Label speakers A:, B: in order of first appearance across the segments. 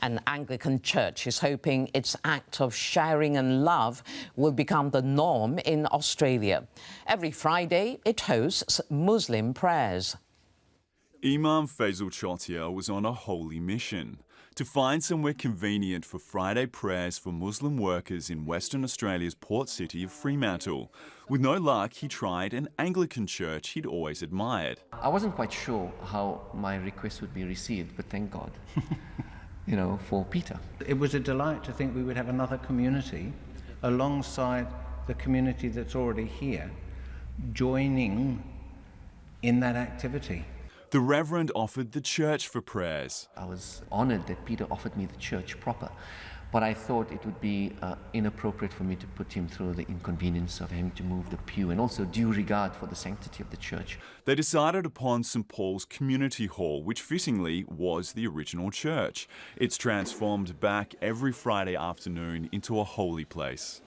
A: An Anglican church is hoping its act of sharing and love will become the norm in Australia. Every Friday, it hosts Muslim prayers.
B: Imam Faisal Chotia was on a holy mission to find somewhere convenient for Friday prayers for Muslim workers in Western Australia's port city of Fremantle. With no luck, he tried an Anglican church he'd always admired.
C: I wasn't quite sure how my request would be received, but thank God, for Peter.
D: It was a delight to think we would have another community alongside the community that's already here, joining in that activity.
B: The Reverend offered the church for prayers.
C: I was honoured that Peter offered me the church proper, but I thought it would be inappropriate for me to put him through the inconvenience of having to move the pew, and also due regard for the sanctity of the church.
B: They decided upon St Paul's Community Hall, which fittingly was the original church. It's transformed back every Friday afternoon into a holy place.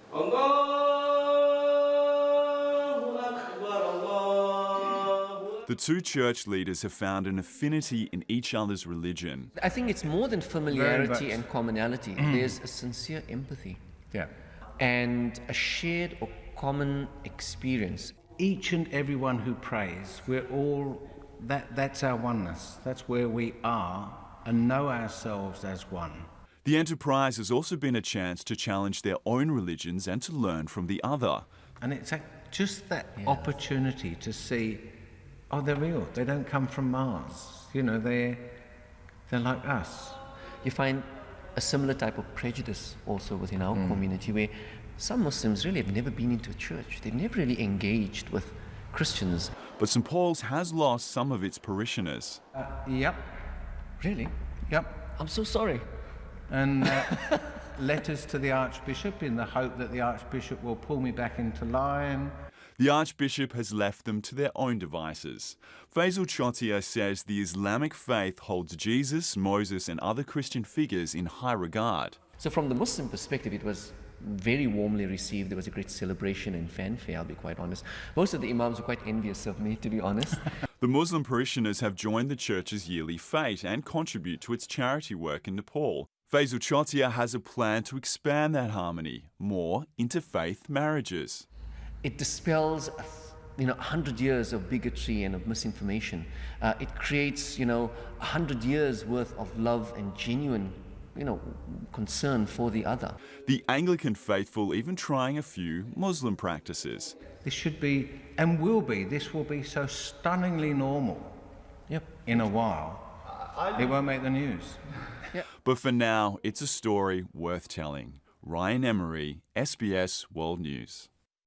B: The two church leaders have found an affinity in each other's religion.
C: I think it's more than familiarity and commonality. There's a sincere empathy.
D: Yeah.
C: And a shared or common experience.
D: Each and everyone who prays, we're all, that's our oneness. That's where we are and know ourselves as one.
B: The enterprise has also been a chance to challenge their own religions and to learn from the other.
D: And it's just that opportunity to see, oh, they're real. They don't come from Mars. They're like us.
C: You find a similar type of prejudice also within our community, where some Muslims really have never been into a church. They've never really engaged with Christians.
B: But St Paul's has lost some of its parishioners.
D: Yep.
C: Really?
D: Yep.
C: I'm so sorry.
D: And letters to the Archbishop in the hope that the Archbishop will pull me back into line.
B: The Archbishop has left them to their own devices. Faisal Chotia says the Islamic faith holds Jesus, Moses and other Christian figures in high regard.
C: So from the Muslim perspective, it was very warmly received. There was a great celebration and fanfare, I'll be quite honest. Most of the imams were quite envious of me, to be honest.
B: The Muslim parishioners have joined the church's yearly fete and contribute to its charity work in Nepal. Faisal Chotia has a plan to expand that harmony more interfaith marriages.
C: It dispels 100 years of bigotry and of misinformation. It creates 100 years worth of love and genuine concern for the other.
B: The Anglican faithful even trying a few Muslim practices.
D: This should be, and will be, this will be so stunningly normal in a while. It won't make the news.
B: But for now, it's a story worth telling. Ryan Emery, SBS World News.